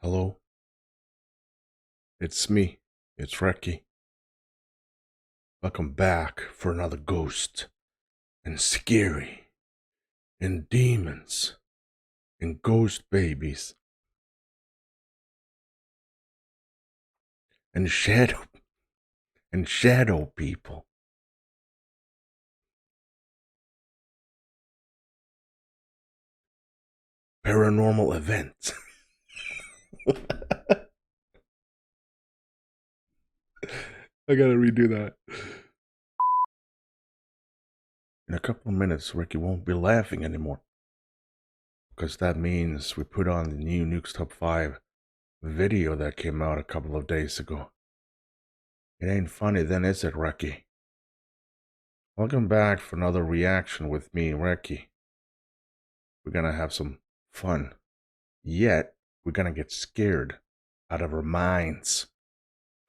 Hello? It's me. It's Recky. Welcome back for another ghost, and scary, and demons, and ghost babies, and shadow people. Paranormal events. I gotta redo that. In a couple of minutes, Ricky won't be laughing anymore. Because that means we put on the new Nukes Top 5 video that came out a couple of days ago. It ain't funny then, is it, Ricky? Welcome back for another reaction with me, Ricky. We're gonna have some fun. Yet, we're gonna get scared out of our minds.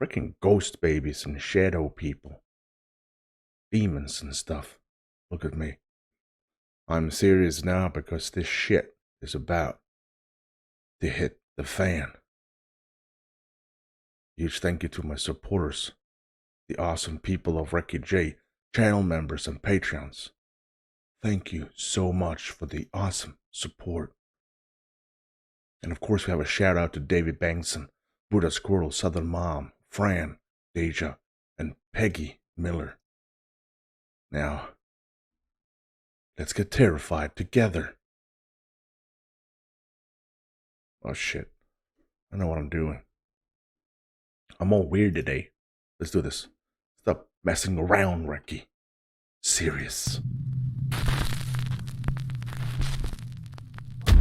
Freaking ghost babies and shadow people. Demons and stuff. Look at me. I'm serious now because this shit is about to hit the fan. Huge thank you to my supporters, the awesome people of Recky J, channel members and patrons. Thank you so much for the awesome support. And of course we have a shout out to David Bangtson, buddasquirrel, Southern Mom, Fran, Deja, and Peggy Miller. Now, let's get terrified together. Oh shit, I know what I'm doing. I'm all weird today. Let's do this. Stop messing around, Recky. Serious.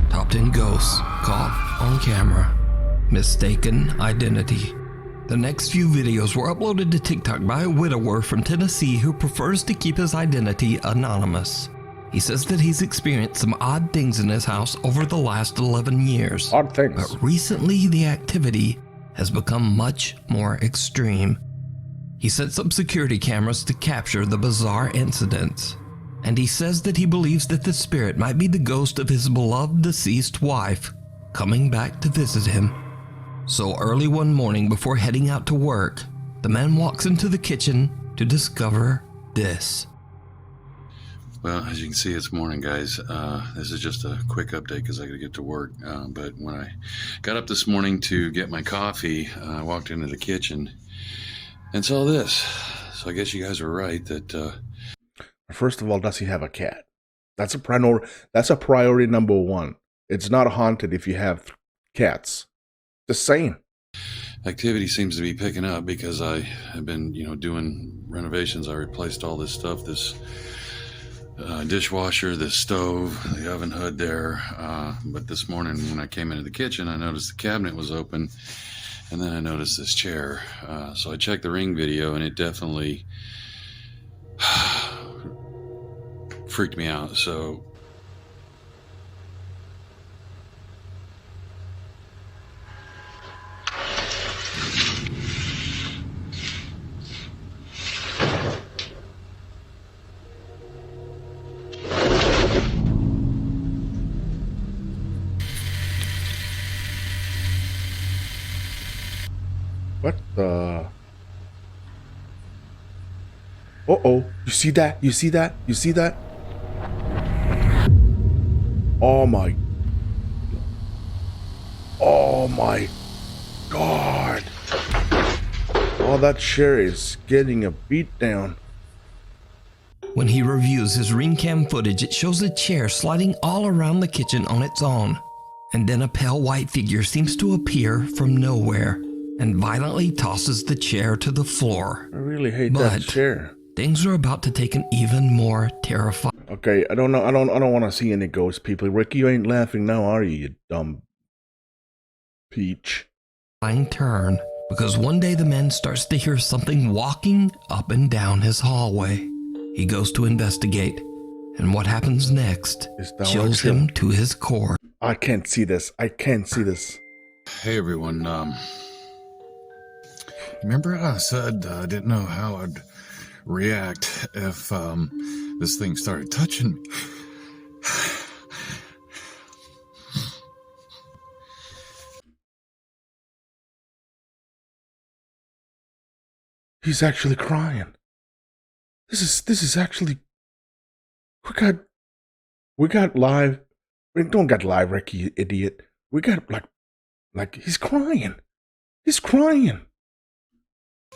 Top 10 ghosts caught on camera. Mistaken identity. The next few videos were uploaded to TikTok by a widower from Tennessee who prefers to keep his identity anonymous. He says that he's experienced some odd things in his house over the last 11 years. Odd things. But recently the activity has become much more extreme. He sets up security cameras to capture the bizarre incidents. And he says that he believes that the spirit might be the ghost of his beloved deceased wife coming back to visit him. So early one morning before heading out to work, the man walks into the kitchen to discover this. Well, as you can see, it's morning, guys. This is just a quick update because I got to get to work. But when I got up this morning to get my coffee, I walked into the kitchen and saw this. So I guess you guys are right that... First of all, does he have a cat? That's a priority number one. It's not haunted if you have cats. Just saying. Activity seems to be picking up because I have been, doing renovations. I replaced all this stuff, this dishwasher, this stove, the oven hood there. But this morning when I came into the kitchen, I noticed the cabinet was open, and then I noticed this chair. So I checked the Ring video, and it definitely freaked me out. So What the? Uh-oh. You see that? You see that? You see that? Oh my. Oh my God. Oh, that chair is getting a beat down. When he reviews his Ring cam footage, it shows a chair sliding all around the kitchen on its own. And then a pale white figure seems to appear from nowhere and violently tosses the chair to the floor. I really hate that chair. Things are about to take an even more terrifying. Okay, I don't know. I don't want to see any ghost people. Ricky, you ain't laughing now, are you, you dumb peach? Turn, because one day the man starts to hear something walking up and down his hallway. He goes to investigate, and what happens next chills him to his core. I can't see this. I can't see this. Hey everyone, remember I said I didn't know how I'd react if this thing started touching me? He's actually crying. This is actually. We got live. We don't got live, Recky, you idiot. We got like he's crying. He's crying.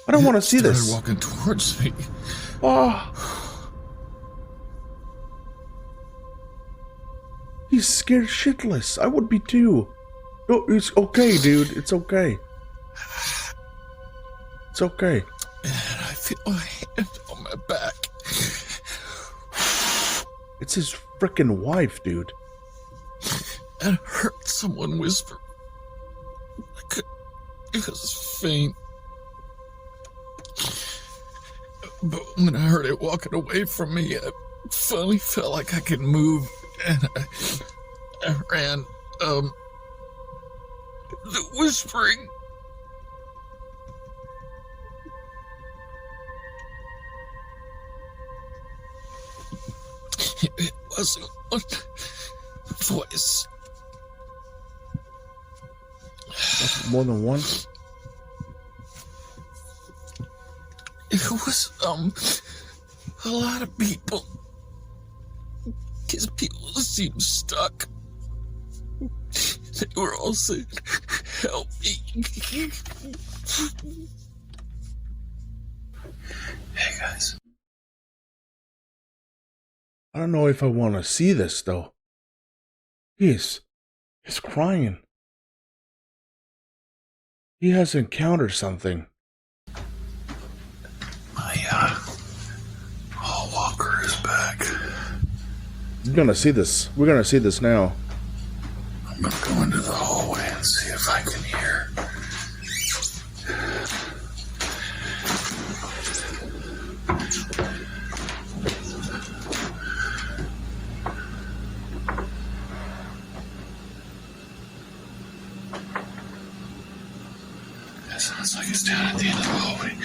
I don't want to see this. Walking towards me. Oh. He's scared shitless. I would be too. No, it's okay, dude. It's okay. It's okay. And I feel my hand on my back. It's his frickin' wife, dude. And I heard someone whisper. It was faint. But when I heard it walking away from me, I finally felt like I could move. And I ran, the whispering. It wasn't one voice. That's more than one? It was, a lot of people. His people seemed stuck. They were all saying, help me. Hey, guys. I don't know if I want to see this, though. He's crying. He has encountered something. My, hall walker is back. We're gonna see this. We're gonna see this now. I'm gonna go into the hallway and see if I can hear. It sounds like it's down at the end of the hallway.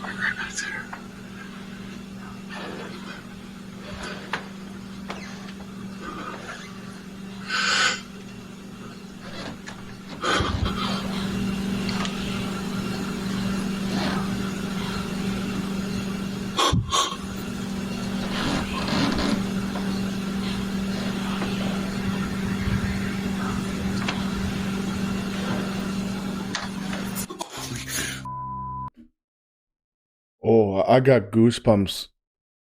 Right back there. Oh, I got goosebumps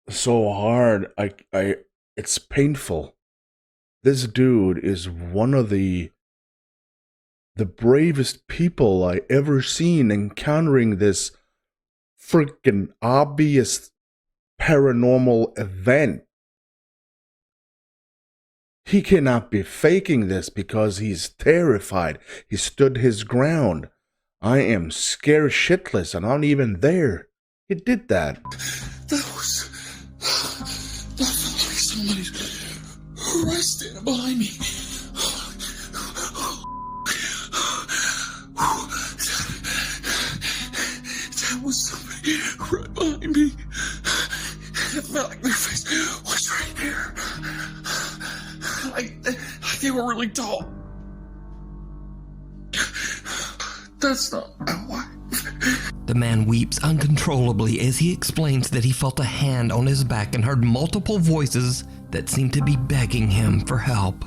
so hard. It's painful. This dude is one of the bravest people I ever seen encountering this freaking obvious paranormal event. He cannot be faking this because he's terrified. He stood his ground. I am scared shitless and I'm not even there. He did that. That was like somebody's right standing behind me. That was somebody right behind me. It felt like their face was right here. Like they were really tall. That's not my wife. The man weeps uncontrollably as he explains that he felt a hand on his back and heard multiple voices that seemed to be begging him for help.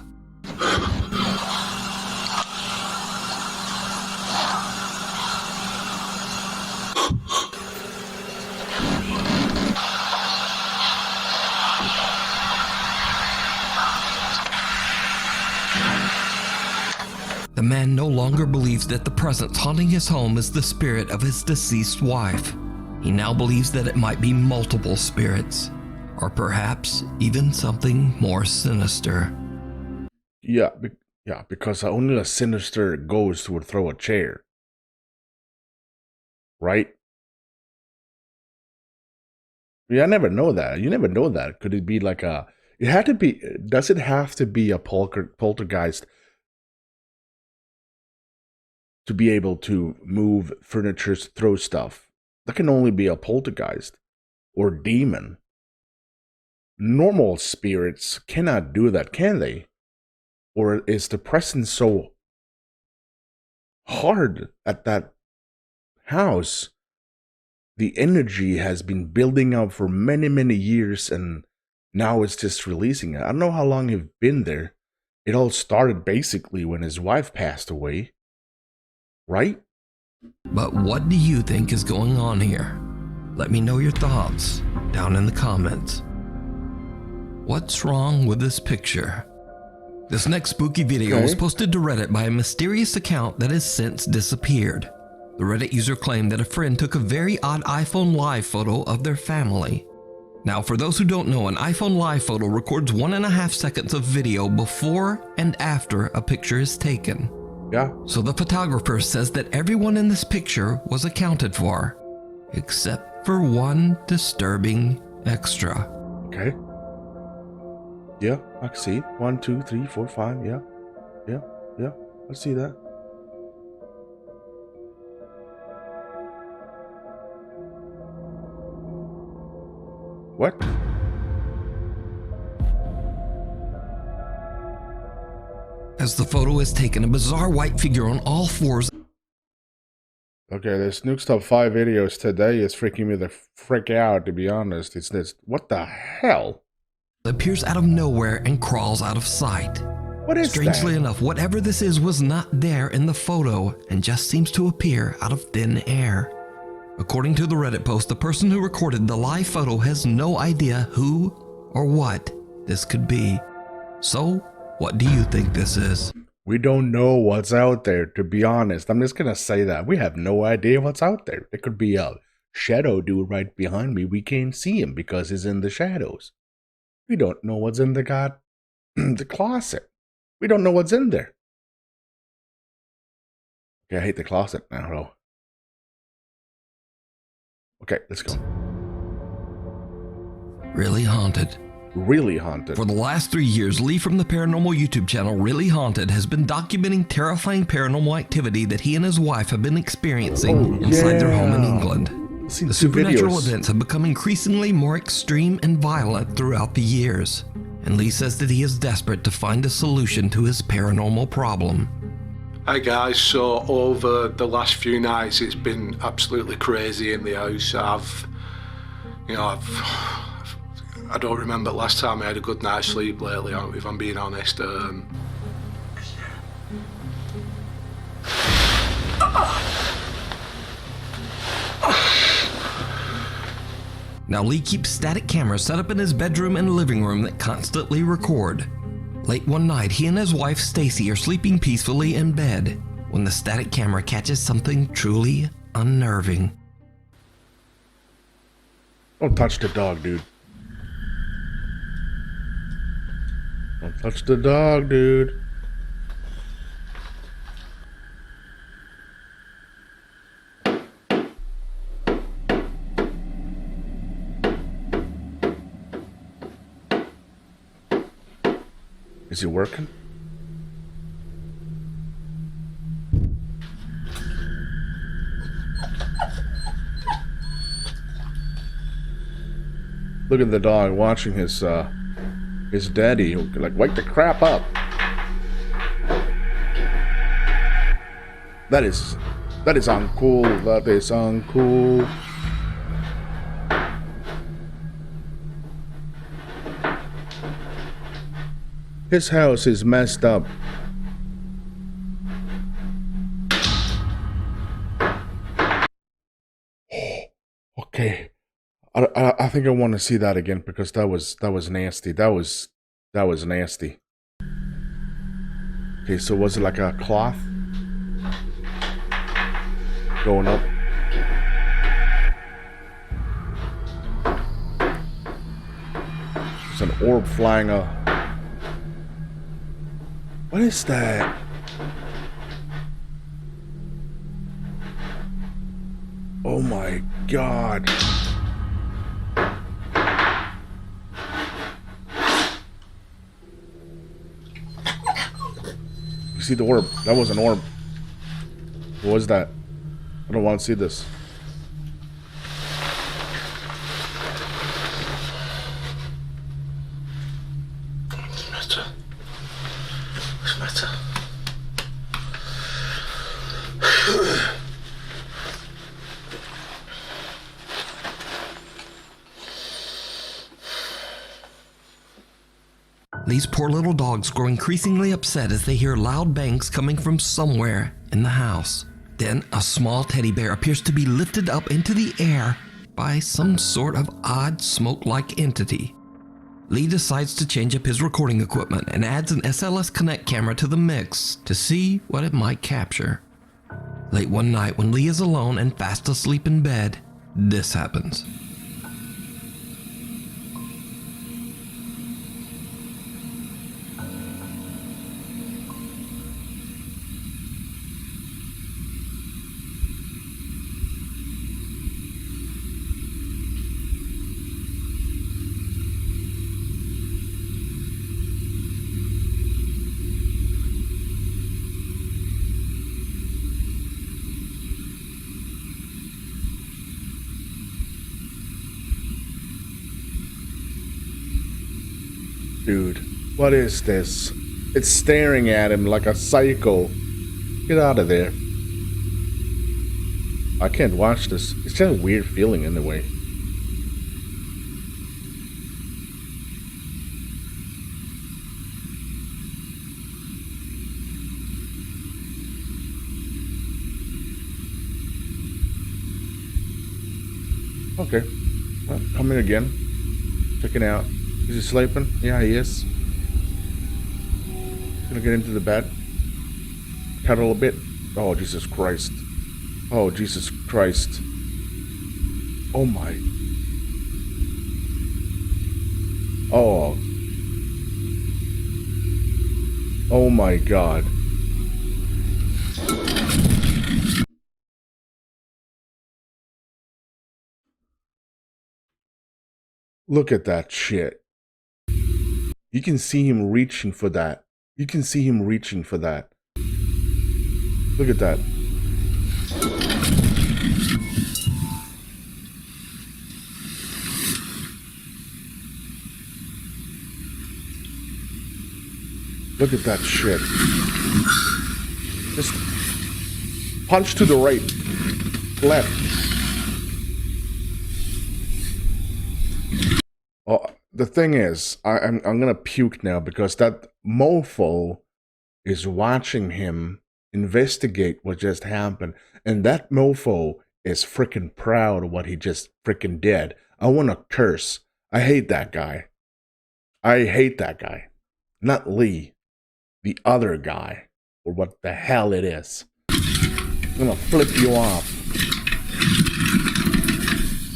The man no longer believes that the presence haunting his home is the spirit of his deceased wife. He now believes that it might be multiple spirits, or perhaps even something more sinister. Yeah, because only a sinister ghost would throw a chair. Right? Yeah, I never know that. You never know that. Could it be like a... It had to be... Does it have to be a poltergeist to be able to move furniture, throw stuff? That can only be a poltergeist or demon. Normal spirits cannot do that, can they? Or is the presence so hard at that house the energy has been building up for many, many years, and now it's just releasing it. I don't know how long you've been there. It all started basically when his wife passed away, right? But what do you think is going on here? Let me know your thoughts down in the comments. What's wrong with this picture? This next spooky video was posted to Reddit by a mysterious account that has since disappeared. The Reddit user claimed that a friend took a very odd iPhone Live photo of their family. Now, for those who don't know, an iPhone Live photo records 1.5 seconds of video before and after a picture is taken. Yeah. So the photographer says that everyone in this picture was accounted for, except for one disturbing extra. Okay. Yeah, I can see. 1, 2, 3, 4, 5. Yeah. I see that. What? As the photo is taken, a bizarre white figure on all fours. Okay, this Nukes Top 5 videos today is freaking me the frick out, to be honest. It's this. What the hell? Appears out of nowhere and crawls out of sight. What is Strangely that? enough, whatever this is was not there in the photo and just seems to appear out of thin air. According to the Reddit post, the person who recorded the live photo has no idea who or what this could be. So, what do you think this is? We don't know what's out there, to be honest. I'm just gonna say that. We have no idea what's out there. It could be a shadow dude right behind me. We can't see him because he's in the shadows. We don't know what's in the closet. We don't know what's in there. Okay, I hate the closet now, though. Okay, let's go. Really Haunted. Really haunted. For the last 3 years, Lee from the paranormal YouTube channel Really Haunted has been documenting terrifying paranormal activity that he and his wife have been experiencing inside their home in England. The supernatural events have become increasingly more extreme and violent throughout the years, and Lee says that he is desperate to find a solution to his paranormal problem. Hi guys, so over the last few nights it's been absolutely crazy in the house. I don't remember the last time I had a good night's sleep lately, if I'm being honest. Now Lee keeps static cameras set up in his bedroom and living room that constantly record. Late one night, he and his wife Stacy are sleeping peacefully in bed when the static camera catches something truly unnerving. Don't touch the dog, dude. Don't touch the dog, dude. Is it working? Look at the dog watching his daddy, like, wake the crap up. That is uncool. That is uncool. His house is messed up. Okay. I think I want to see that again because that was nasty. That was nasty. Okay, so was it like a cloth going up? There's an orb flying up. What is that? Oh my God. You see the orb? That was an orb. What was that? I don't want to see this. Lee's poor little dogs grow increasingly upset as they hear loud bangs coming from somewhere in the house. Then a small teddy bear appears to be lifted up into the air by some sort of odd smoke-like entity. Lee decides to change up his recording equipment and adds an SLS Connect camera to the mix to see what it might capture. Late one night when Lee is alone and fast asleep in bed, this happens. Dude, what is this? It's staring at him like a psycho. Get out of there. I can't watch this. It's just a weird feeling in a way. Okay. Well, come in again. Checking out. Is he sleeping? Yeah, he is. Gonna get into the bed. Cuddle a bit. Oh, Jesus Christ. Oh, Jesus Christ. Oh my. Oh. Oh my God. Look at that shit. You can see him reaching for that. You can see him reaching for that. Look at that. Look at that shit. Just punch to the right. Left. Oh, the thing is, I'm gonna puke now because that mofo is watching him investigate what just happened, and that mofo is freaking proud of what he just freaking did. I want to curse. I hate that guy. I hate that guy. Not Lee, the other guy, or what the hell it is. I'm gonna flip you off.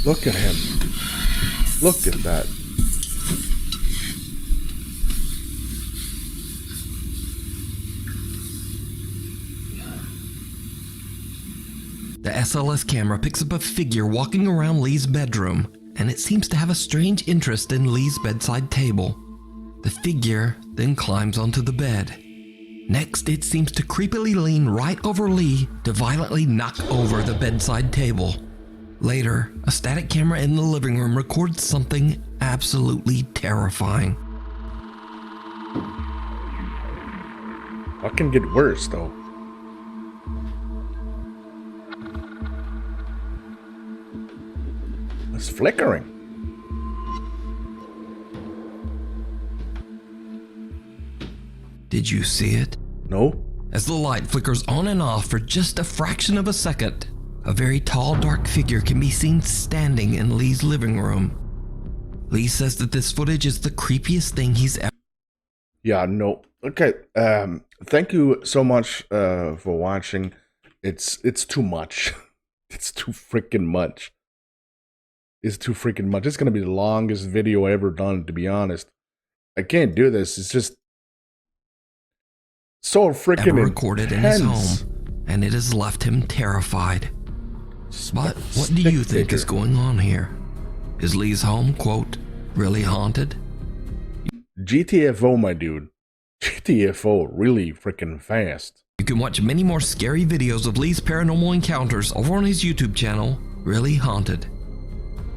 Look at him. Look at that. The SLS camera picks up a figure walking around Lee's bedroom, and it seems to have a strange interest in Lee's bedside table. The figure then climbs onto the bed. Next, it seems to creepily lean right over Lee to violently knock over the bedside table. Later, a static camera in the living room records something absolutely terrifying. What can get worse, though? It's flickering. Did you see it? No? As the light flickers on and off for just a fraction of a second, a very tall, dark figure can be seen standing in Lee's living room. Lee says that this footage is the creepiest thing he's ever... Yeah, no. Okay, thank you so much for watching. It's too much. It's too freaking much. It's too freaking much. It's gonna be the longest video ever done, to be honest. I can't do this. It's just so freaking ever recorded intense. In his home, and it has left him terrified. But what do you think is going on here? Is Lee's home, quote, really haunted? GTFO, my dude. GTFO really freaking fast. You can watch many more scary videos of Lee's paranormal encounters over on his YouTube channel, Really Haunted.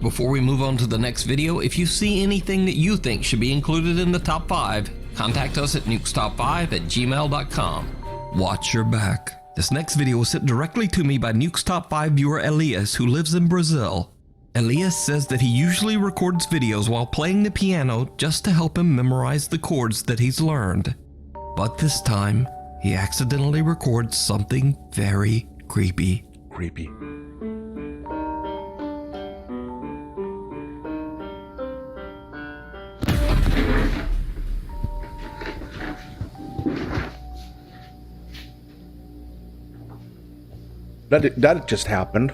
Before we move on to the next video, if you see anything that you think should be included in the top 5, contact us at nukestop5@gmail.com. Watch your back. This next video was sent directly to me by Nukes Top 5 viewer Elias, who lives in Brazil. Elias says that he usually records videos while playing the piano just to help him memorize the chords that he's learned. But this time, he accidentally records something very creepy. Creepy. That just happened.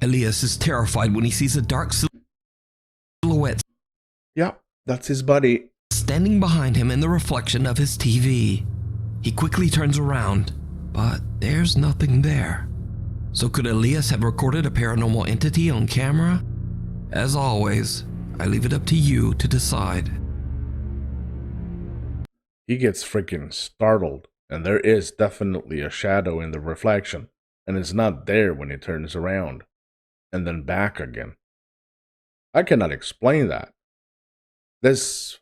Elias is terrified when he sees a dark silhouette Yeah, that's his buddy. standing behind him in the reflection of his TV. He quickly turns around, but there's nothing there. So could Elias have recorded a paranormal entity on camera? As always, I leave it up to you to decide. He gets freaking startled, and there is definitely a shadow in the reflection, and it's not there when he turns around, and then back again. I cannot explain that. This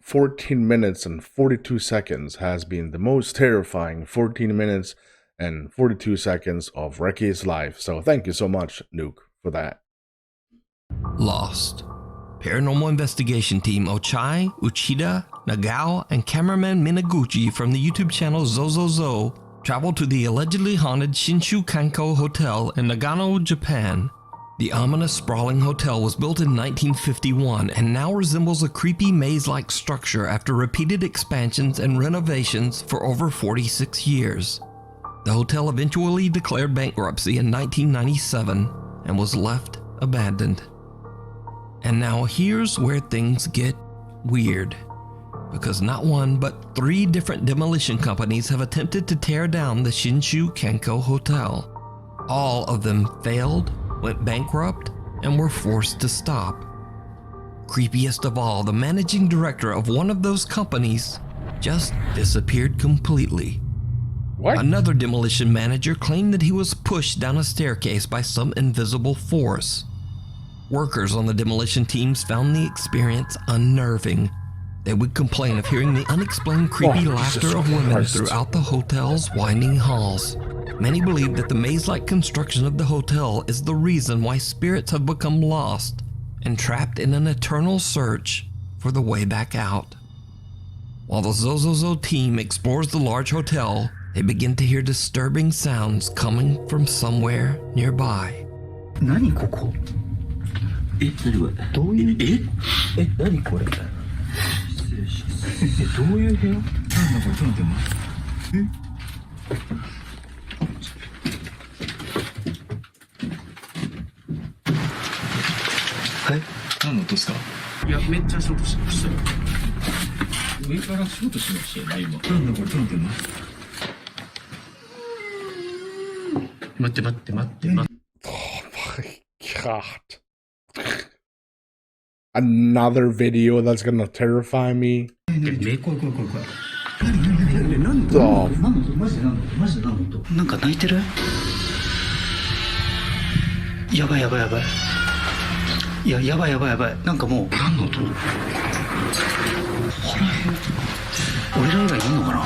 14 minutes and 42 seconds has been the most terrifying 14 minutes and 42 seconds of Recky's life, so thank you so much, Nuke, for that. Lost. Paranormal investigation team Ochai, Uchida, Nagao, and cameraman Minaguchi from the YouTube channel Zozozo traveled to the allegedly haunted Shinshukanko Hotel in Nagano, Japan. The ominous sprawling hotel was built in 1951 and now resembles a creepy maze-like structure after repeated expansions and renovations for over 46 years. The hotel eventually declared bankruptcy in 1997 and was left abandoned. And now here's where things get weird, because not one but 3 different demolition companies have attempted to tear down the Shinshukanko Hotel. All of them failed, went bankrupt, and were forced to stop. Creepiest of all, the managing director of one of those companies just disappeared completely. What? Another demolition manager claimed that he was pushed down a staircase by some invisible force. Workers on the demolition teams found the experience unnerving. They would complain of hearing the unexplained creepy laughter of women throughout the hotel's winding halls. Many believe that the maze-like construction of the hotel is the reason why spirits have become lost and trapped in an eternal search for the way back out. While the Zozozo team explores the large hotel, they begin to hear disturbing sounds coming from somewhere nearby. 何ここ何これどういう何これ失礼しますどういう部屋なんだこれちょっと待って何の音ですかいやめっちゃ足音しましたよ上から足音しましたよね今なんだこれちょっと待って待って Oh my god. Another video that's gonna terrify me. Oh. なんか泣いてるやばいやばいやばいいややばいやばいやばいなんかもう何の音ここら辺俺ら以外いるのかな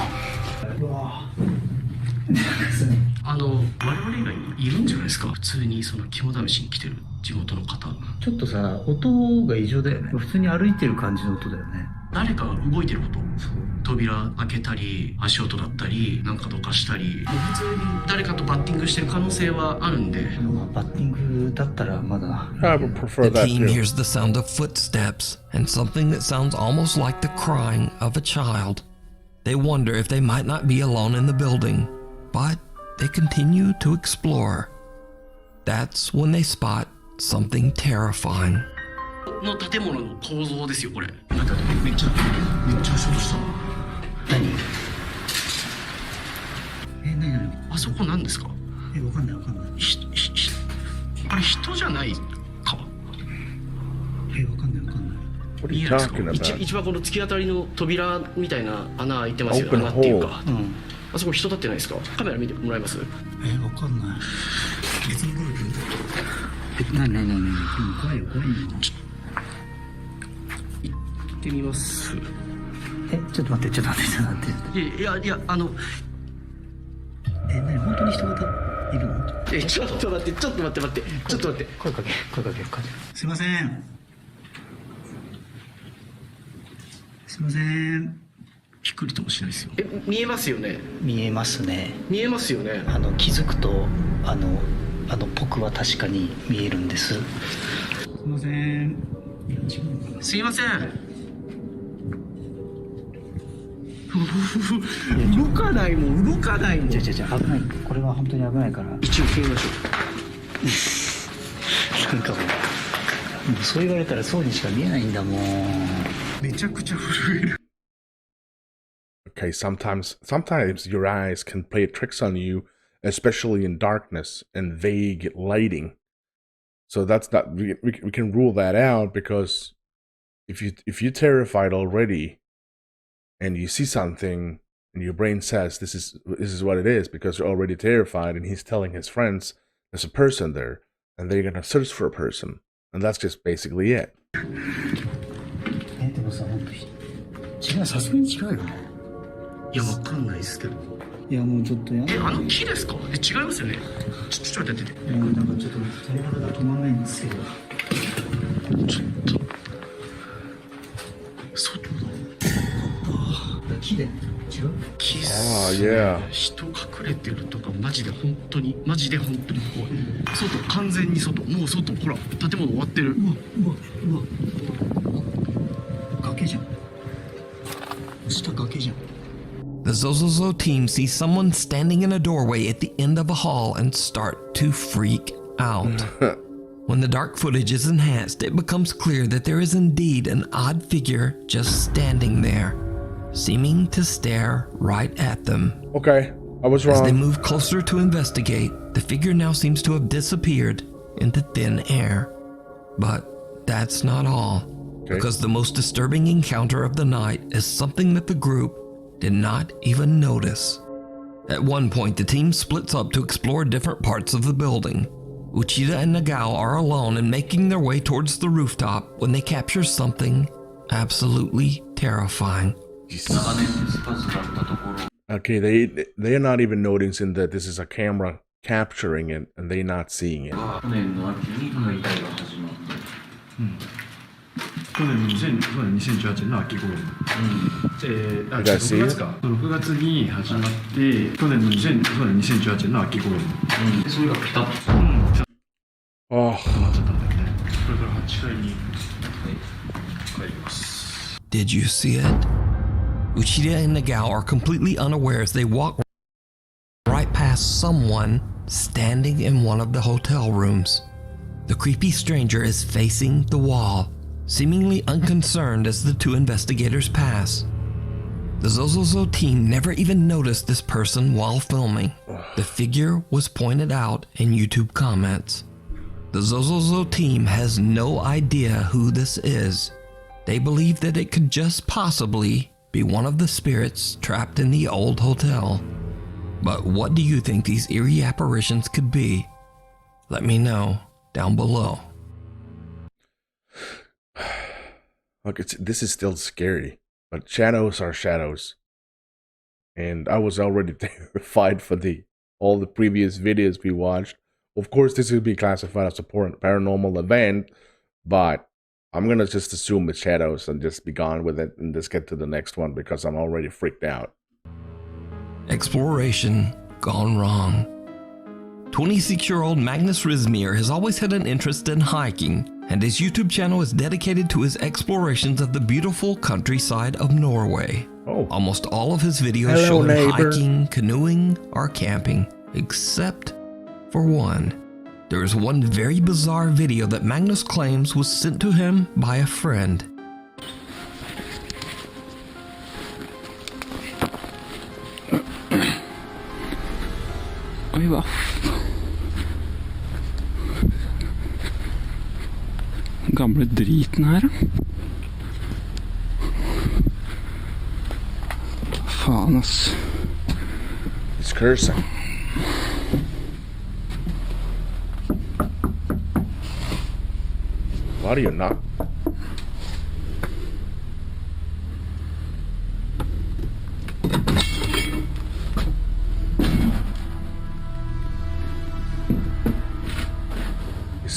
我々以外にいるんじゃないですか普通にその肝試しに来てる地元の方ちょっとさ音が異常だよね普通に歩いてる感じの音だよね誰かが動いてること扉開けたり足音だったりなんかどかしたり普通に誰かとバッティングしてる可能性はあるんでバッティングだったらまだ I would prefer The that team too. hears the sound of footsteps and something that sounds almost like the crying of a child. They wonder if they might not be alone in the building, but they continue to explore. That's when they spot something terrifying. の建物の構造ですよこれめっちゃ足音した何何あそこ何ですかわかんないわかんないあれ人じゃないかわかんないわかんない What are you talking about? 一番この突き当たりの扉みたいな穴開いてますよ Open 穴っていうか、 hole. あそこ人立ってないですかカメラ見てもらえますわかんない別に来るけど何怖いよ行ってみますちょっと待っていや何本当に人型いるの？ちょっと待って。声かけ。すいません。びっくりともしないですよ。見えますよね。見えますね。気づくと僕は確かに見えるんです。すいません。動かないもん。じゃ危ない。これは本当に危ないから。一応決めましょう。なんかもうそう言われたらそうにしか見えないんだもん。めちゃくちゃ震える。Okay, sometimes your eyes can play tricks on you, especially in darkness and vague lighting. So that's not we can rule that out, because if you're terrified already and you see something and your brain says this is what it is because you're already terrified, and he's telling his friends there's a person there and they're gonna search for a person, and that's just basically it. でもさ、本当違う、さすがに違うよね。いや、わかんないですけど。いや、もうちょっとやあの木ですか？違いますよね。ちょっと待って。いや、なんかちょっと鳥肌が止まんないんですけど。ちょっと外だ。木で違う？木っあす。yeah. 人隠れてるとかマジで本当に怖い。外、完全に外。もう外、ほら建物終わってる。うわ崖じゃん。下崖じゃん。The Zozozo team sees someone standing in a doorway at the end of a hall and start to freak out. When the dark footage is enhanced, it becomes clear that there is indeed an odd figure just standing there, seeming to stare right at them. Okay, I was As they wrong. move closer to investigate, the figure now seems to have disappeared into thin air. But that's not all, because the most disturbing encounter of the night is something that the group did not even notice. At one point, the team splits up to explore different parts of the building. Uchida and Nagao are alone and making their way towards the rooftop when they capture something absolutely terrifying. Okay, they're not even noticing that this is a camera capturing it, and they're not seeing it. 去年の2018年の秋頃に、6月か6月に始まって去年の2018年の秋頃に、それがピタッとOh, 止まっちゃったんだよね。これから8階に帰ります。 Did you see it? Uchida and Nagao are completely unaware as they walk right past someone standing in one of the hotel rooms. The creepy stranger is facing the wall, seemingly unconcerned as the two investigators pass. The Zozozo team never even noticed this person while filming. The figure was pointed out in YouTube comments. The Zozozo team has no idea who this is. They believe that it could just possibly be one of the spirits trapped in the old hotel. But what do you think these eerie apparitions could be? Let me know down below. look, this is still scary, but shadows are shadows. And I was already terrified for all the previous videos we watched. Of course, this will be classified as a paranormal event, but I'm gonna just assume it's shadows and just be gone with it and just get to the next one because I'm already freaked out. Exploration gone wrong. 26-year-old Magnus Rizmir has always had an interest in hiking, and his YouTube channel is dedicated to his explorations of the beautiful countryside of Norway. Oh. Almost all of his videos Hello, show him neighbor. hiking, canoeing, or camping, except for one. There is one very bizarre video that Magnus claims was sent to him by a friend. Oi, hva? Gamle driten her, da. Faen, ass. He's cursing. Why do you not?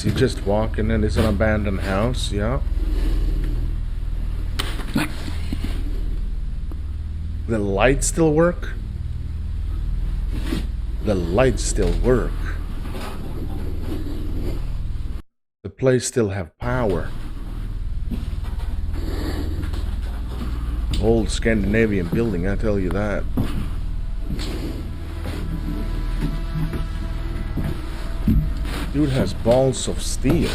Is he just walking in? It's an abandoned house, yeah. The lights still work? The lights still work. The place still have power. Old Scandinavian building, I tell you that. Dude has balls of steel.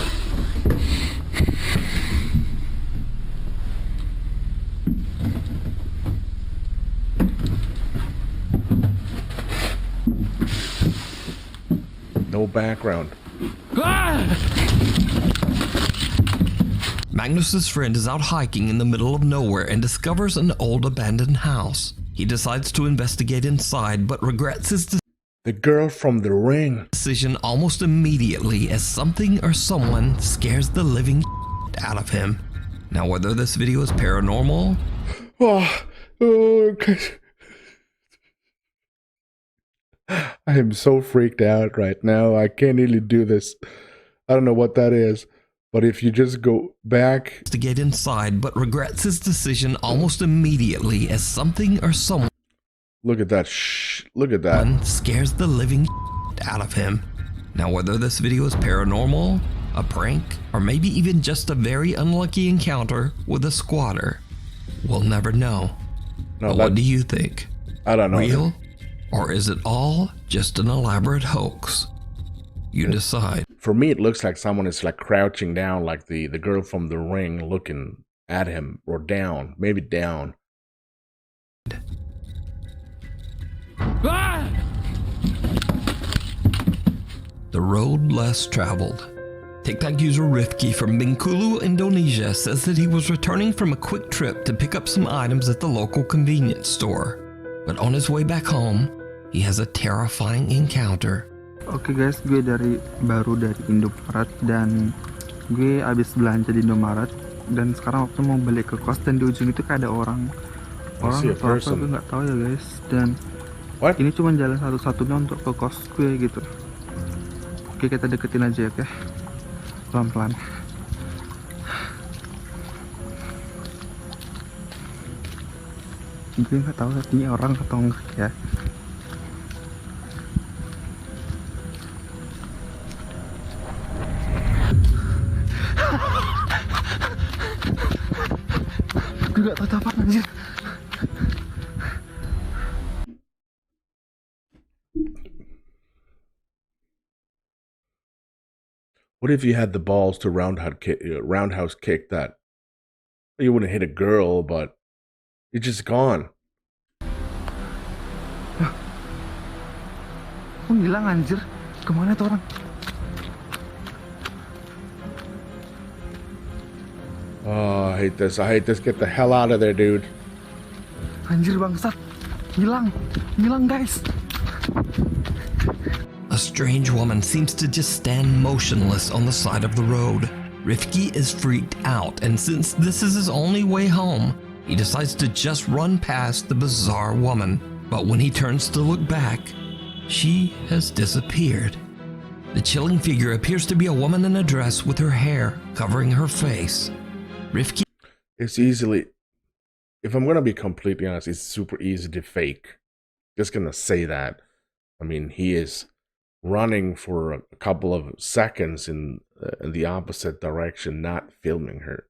No background. Magnus's friend is out hiking in the middle of nowhere and discovers an old abandoned house. He decides to investigate inside, but regrets his The girl from the ring. decision almost immediately as something or someone scares the living out of him. Now, whether this video is paranormal, Okay. I am so freaked out right now. I can't really do this. I don't know what that is. But if you just go back. investigate inside, but regrets his decision almost immediately as something or someone Look at that. Look at that. scares the living out of him. Now, whether this video is paranormal, a prank, or maybe even just a very unlucky encounter with a squatter, we'll never know. No, But what do you think? I don't know. Real? Or is it all just an elaborate hoax? You decide. For me, it looks like someone is like crouching down, like the girl from the ring looking at him, or down, maybe down. The road less traveled. TikTok user Ricky from Bengkulu, Indonesia says that he was returning from a quick trip to pick up some items at the local convenience store. But on his way back home, he has a terrifying encounter. Oke guys, gue baru dari Indomaret dan gue abis belanja di Indomaret dan sekarang waktu mau balik ke kos dan di ujung itu kayak ada orang atau apa gue nggak tahu ya guys, dan ini cuma jalan satu-satunya untuk ke kos gue gitu. Oke, kita deketin aja ya, oke, pelan-pelan. Gue nggak tahu ini orang atau enggak ya. Gue gak tahu apa anjir. What if you had the balls to roundhouse kick that? You wouldn't hit a girl, but you're just gone. Kok hilang anjir? Kemana tuh orang? Oh, I hate this. I hate this. Get the hell out of there, dude. Anjir bangsat. Hilang guys. A strange woman seems to just stand motionless on the side of the road. Ricky is freaked out, and since this is his only way home, he decides to just run past the bizarre woman. But when he turns to look back, she has disappeared. The chilling figure appears to be a woman in a dress with her hair covering her face. Ricky, it's easily, if I'm gonna be completely honest, it's super easy to fake. Just gonna say that. I mean, he is running for a couple of seconds in the opposite direction, not filming her.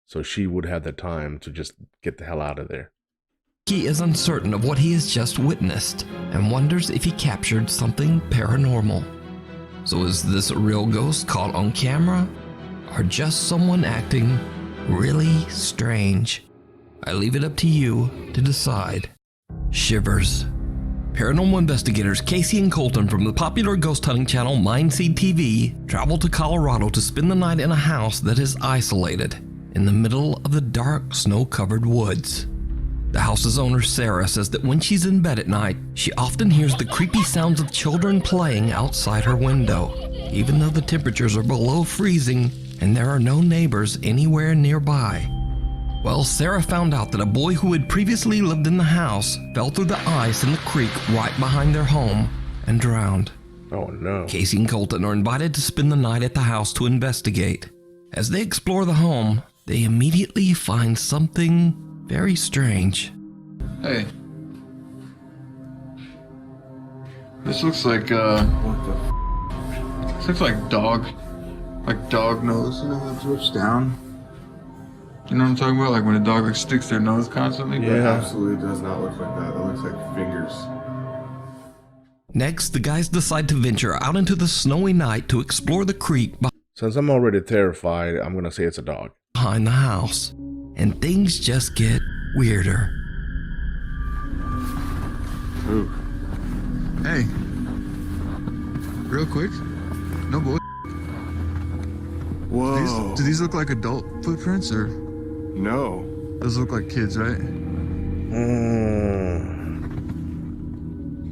So she would have the time to just get the hell out of there. He is uncertain of what he has just witnessed and wonders if he captured something paranormal. So is this a real ghost caught on camera, or just someone acting really strange? I leave it up to you to decide. Shivers. Paranormal investigators Casey and Colton from the popular ghost hunting channel Mindseed TV travel to Colorado to spend the night in a house that is isolated in the middle of the dark, snow-covered woods. The house's owner, Sarah, says that when she's in bed at night, she often hears the creepy sounds of children playing outside her window, even though the temperatures are below freezing and there are no neighbors anywhere nearby. Well, Sarah found out that a boy who had previously lived in the house fell through the ice in the creek right behind their home and drowned. Oh no. Casey and Colton are invited to spend the night at the house to investigate. As they explore the home, they immediately find something very strange. Hey. This looks like, this looks like dog nose, you know, when it drips down. You know what I'm talking about? Like when a dog like sticks their nose constantly? Yeah. It absolutely does not look like that. It looks like fingers. Next, the guys decide to venture out into the snowy night to explore the creek Since I'm already terrified, I'm gonna say it's a dog. behind the house. And things just get weirder. Ooh. Hey. Real quick. No boy. Whoa. Do these look like adult footprints or? No. Those look like kids, right?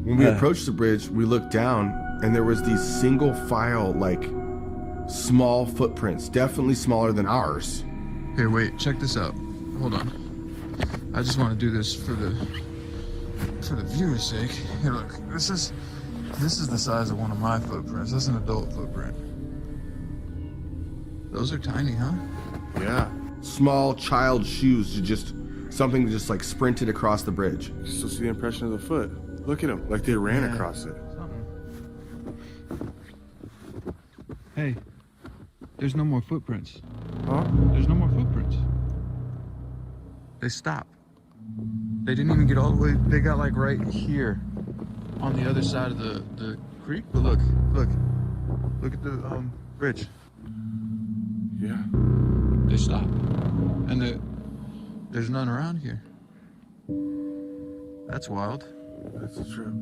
When we approached the bridge, we looked down and there was these single file, like, small footprints, definitely smaller than ours. Here, wait, check this out. Hold on. I just want to do this for the viewer's sake. Here, look. This is the size of one of my footprints. That's an adult footprint. Those are tiny, huh? Yeah. Small child shoes, something just like sprinted across the bridge. You still see the impression of the foot. Look at them, like they ran across it. Hey, there's no more footprints. Huh? There's no more footprints. They stopped. They didn't even get all the way. They got like right here on the other side of the creek. But look at the bridge. Yeah. They stopped. And there's none around here. That's wild. That's a trip.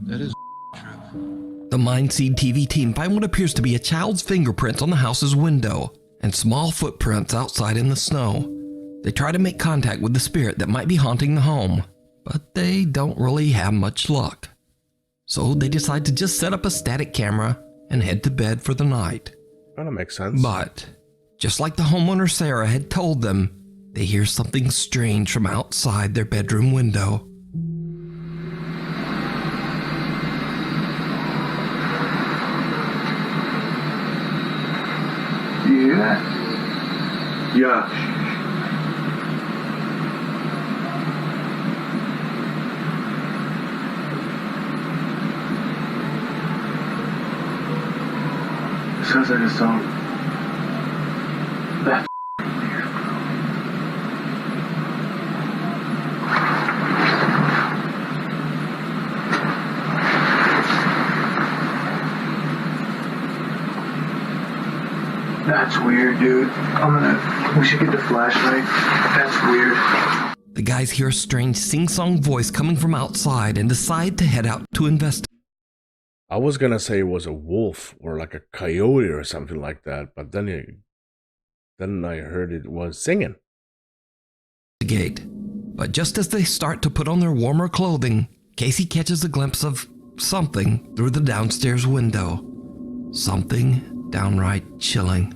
That is a trip. The Mindseed TV team find what appears to be a child's fingerprints on the house's window and small footprints outside in the snow. They try to make contact with the spirit that might be haunting the home, but they don't really have much luck. So they decide to just set up a static camera and head to bed for the night. That makes sense. But, just like the homeowner Sarah had told them, they hear something strange from outside their bedroom window. You hear that? Yeah. Sounds like a song. That's weird, bro. That's weird, dude. We should get the flashlight. That's weird. The guys hear a strange sing-song voice coming from outside and decide to head out to investigate. I was gonna say it was a wolf or like a coyote or something like that, but then I heard it was singing. But just as they start to put on their warmer clothing, Casey catches a glimpse of something through the downstairs window. Something downright chilling.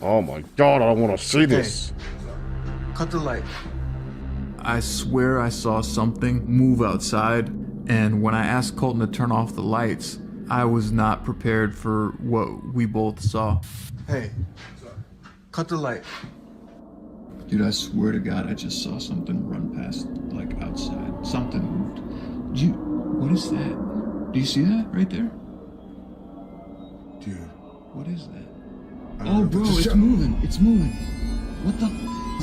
Oh my god, I want to see this. Cut the light. I swear I saw something move outside, and when I asked Colton to turn off the lights, I was not prepared for what we both saw. Hey, cut the light. Dude, I swear to God, I just saw something run past, like, outside. Something moved. What is that? Do you see that right there? Dude. What is that? Oh, bro, it's moving. It's moving. What the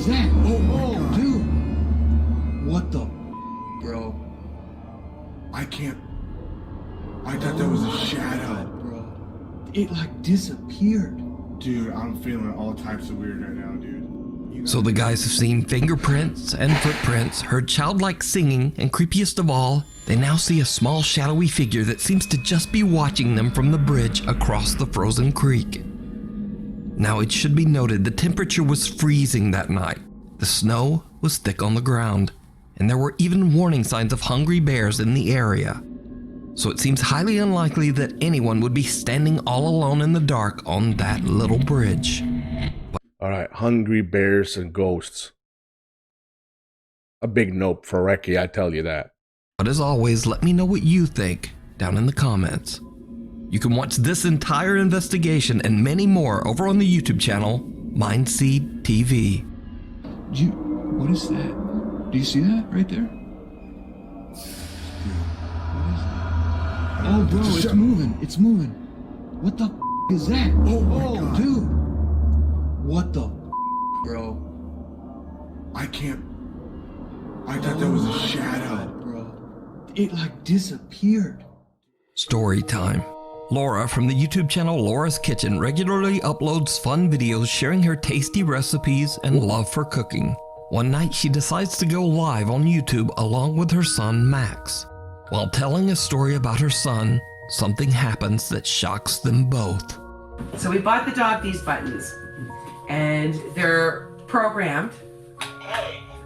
is that? Oh, dude. What the bro? I thought that was a shadow. Bro. It like disappeared. Dude, I'm feeling all types of weird right now, dude. So the guys have seen fingerprints and footprints, heard childlike singing, and creepiest of all, they now see a small shadowy figure that seems to just be watching them from the bridge across the frozen creek. Now it should be noted the temperature was freezing that night. The snow was thick on the ground, and there were even warning signs of hungry bears in the area. So it seems highly unlikely that anyone would be standing all alone in the dark on that little bridge. Alright, hungry bears and ghosts. A big nope for Recky, I tell you that. But as always, let me know what you think. down in the comments. You can watch this entire investigation and many more over on the YouTube channel, Mindseed TV. What is that? Do you see that right there? Oh, bro, it's moving. It's moving. What the is that? Oh, dude. What the bro? I can't. I thought that was a shadow. Bro. It like disappeared. Story time. Laura from the YouTube channel Laura's Kitchen regularly uploads fun videos sharing her tasty recipes and love for cooking. One night she decides to go live on YouTube along with her son Max. While telling a story about her son, something happens that shocks them both. So we bought the dog these buttons, and they're programmed.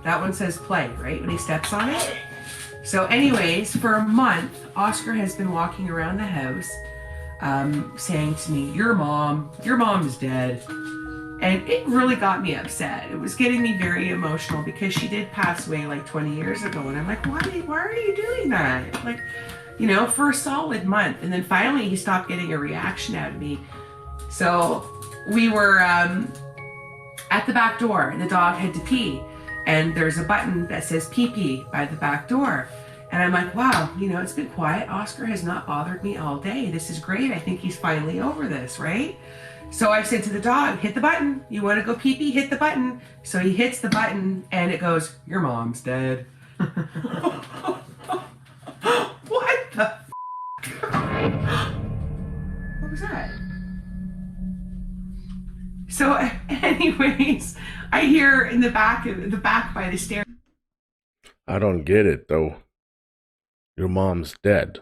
That one says play, right, when he steps on it? So anyways, for a month, Oscar has been walking around the house saying to me, your mom is dead. And it really got me upset. It was getting me very emotional because she did pass away like 20 years ago. And I'm like, why are you doing that? Like, you know, for a solid month. And then finally he stopped getting a reaction out of me. So we were at the back door and the dog had to pee. And there's a button that says pee pee by the back door. And I'm like, wow, you know, it's been quiet. Oscar has not bothered me all day. This is great. I think he's finally over this, right? So I said to the dog, hit the button. You want to go pee pee? Hit the button. So he hits the button and it goes, your mom's dead. What the What was that? So anyways, I hear in the back by the stairs. I don't get it though. Your mom's dead.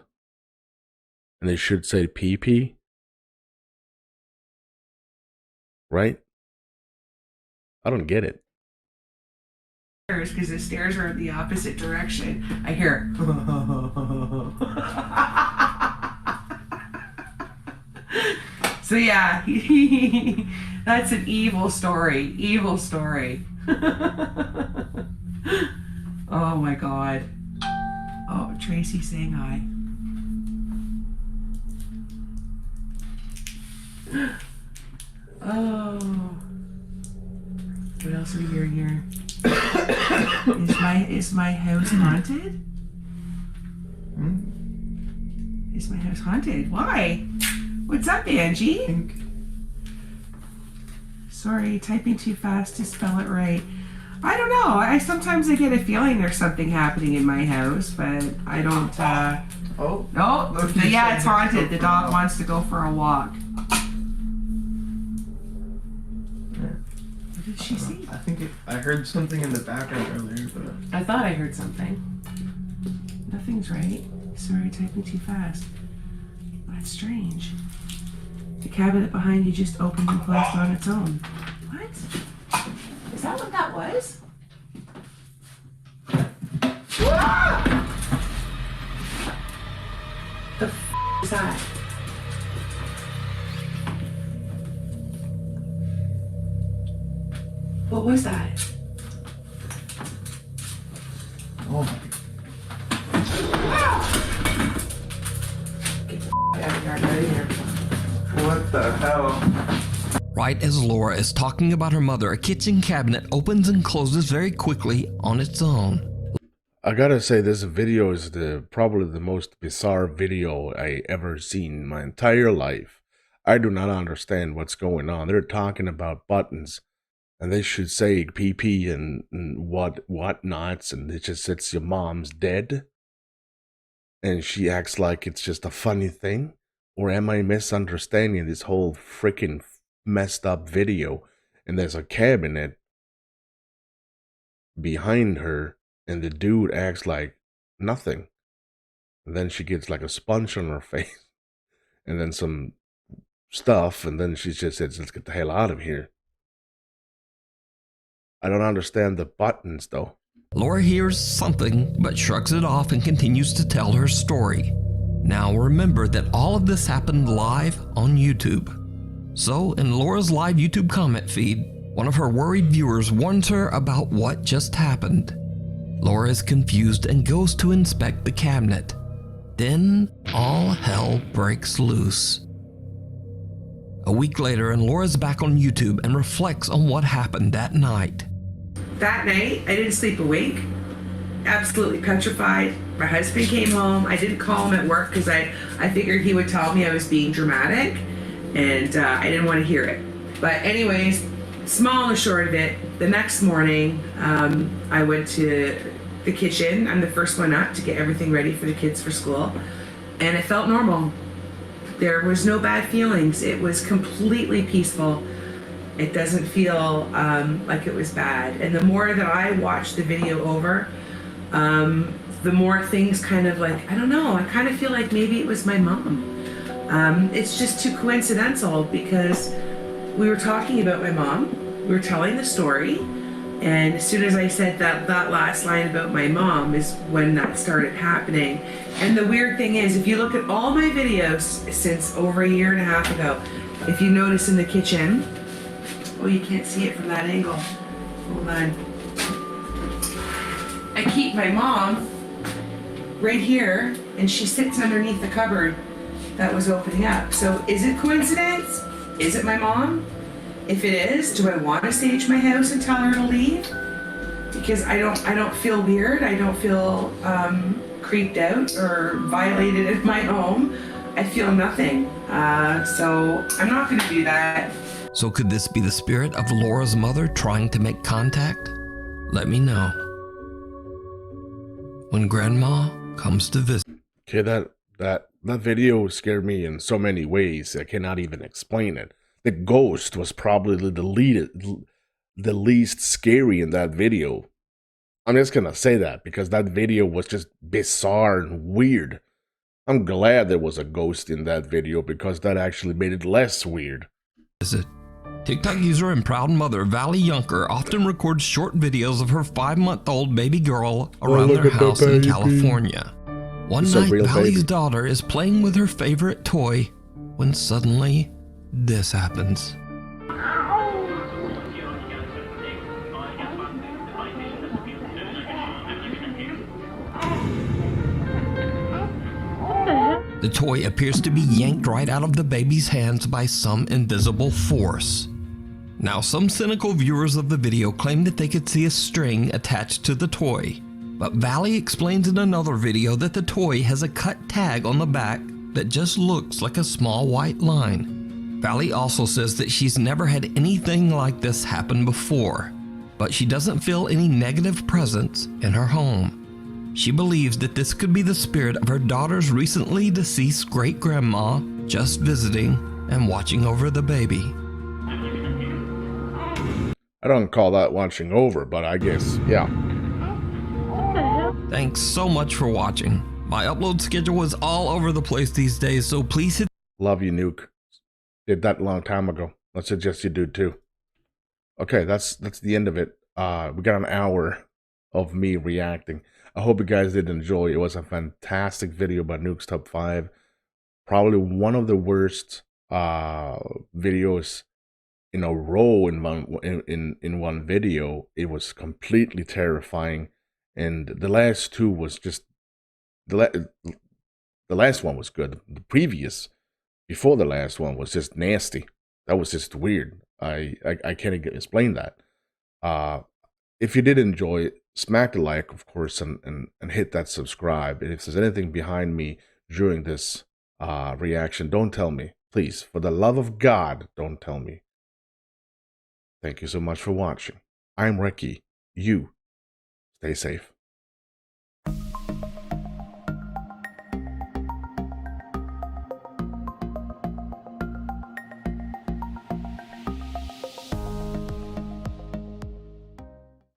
And they should say pee pee. Right? I don't get it. Because the stairs are in the opposite direction. I hear. So yeah, that's an evil story. Evil story. Oh my God. Oh, Tracy saying hi. Oh, what else are we hearing here? Is my house haunted? Is my house haunted? Why? What's up, Angie? Sorry, typing too fast to spell it right. I don't know. Sometimes I get a feeling there's something happening in my house, but I don't. Oh, yeah, it's haunted. The dog wants to go for a walk. What did she see? I think I heard something in the background earlier, but I thought I heard something. Nothing's right. Sorry, typing too fast. That's strange. The cabinet behind you just opened and closed on its own. What? Is that what that was? Ah! The f is that? What was that? oh, Get the f out of here. what the hell? Right as Laura is talking about her mother, a kitchen cabinet opens and closes very quickly on its own. I gotta say, this video is probably the most bizarre video I ever seen in my entire life. I do not understand what's going on. They're talking about buttons, and they should say PP and whatnots, and it just says your mom's dead. And she acts like it's just a funny thing. Or am I misunderstanding this whole freaking messed up video? And there's a cabinet behind her, and the dude acts like nothing. And then she gets like a sponge on her face, and then some stuff, and then she just says, let's get the hell out of here. I don't understand the buttons though. Laura hears something, but shrugs it off and continues to tell her story. Now remember that all of this happened live on YouTube. So in Laura's live YouTube comment feed, one of her worried viewers warns her about what just happened. Laura is confused and goes to inspect the cabinet. Then all hell breaks loose. A week later, and Laura's back on YouTube and reflects on what happened that night. That night, I didn't sleep awake. Absolutely petrified. My husband came home. I didn't call him at work because I figured he would tell me I was being dramatic, and I didn't want to hear it. But anyways, small and short of it, the next morning, I went to the kitchen. I'm the first one up to get everything ready for the kids for school, and it felt normal. There was no bad feelings. It was completely peaceful. It doesn't feel like it was bad. And the more that I watched the video over, the more things kind of like, I don't know, I kind of feel like maybe it was my mom. It's just too coincidental because we were talking about my mom, we were telling the story, and as soon as I said that last line about my mom is when that started happening. And the weird thing is, if you look at all my videos since over 1.5 years ago, if you notice in the kitchen, oh, you can't see it from that angle. Hold on. I keep my mom right here, and she sits underneath the cupboard that was opening up. So is it coincidence? Is it my mom? If it is, do I want to stage my house and tell her to leave? Because I don't feel weird. I don't feel creeped out or violated in my home. I feel nothing. So I'm not going to do that. So could this be the spirit of Laura's mother trying to make contact? Let me know when Grandma comes to visit. Okay, that video scared me in so many ways. I cannot even explain it. The ghost was probably the least scary in that video. I'm just gonna say that because that video was just bizarre and weird. I'm glad there was a ghost in that video because that actually made it less weird. TikTok user and proud mother Valley Yunker often records short videos of her 5-month-old baby girl around their house in California. One night, Valley's daughter is playing with her favorite toy when suddenly this happens. The toy appears to be yanked right out of the baby's hands by some invisible force. Now, some cynical viewers of the video claim that they could see a string attached to the toy, but Valley explains in another video that the toy has a cut tag on the back that just looks like a small white line. Valley also says that she's never had anything like this happen before, but she doesn't feel any negative presence in her home. She believes that this could be the spirit of her daughter's recently deceased great-grandma just visiting and watching over the baby. I don't call that watching over, but I guess, yeah. Thanks so much for watching. My upload schedule is all over the place these days, so please hit... Love you, Nuke. Did that a long time ago. I suggest you do too. Okay, that's the end of it. We got an hour of me reacting. I hope you guys did enjoy. It was a fantastic video about Nuke's Top 5. Probably one of the worst videos in a row in one video. It was completely terrifying, and the last two was just the last one was good. The previous before the last one was just nasty. That was just weird. I can't explain that. If you did enjoy it, smack the like, of course, and hit that subscribe. And if there's anything behind me during this reaction, don't tell me. Please, for the love of God, don't tell me. Thank you so much for watching. I'm Recky. You stay safe.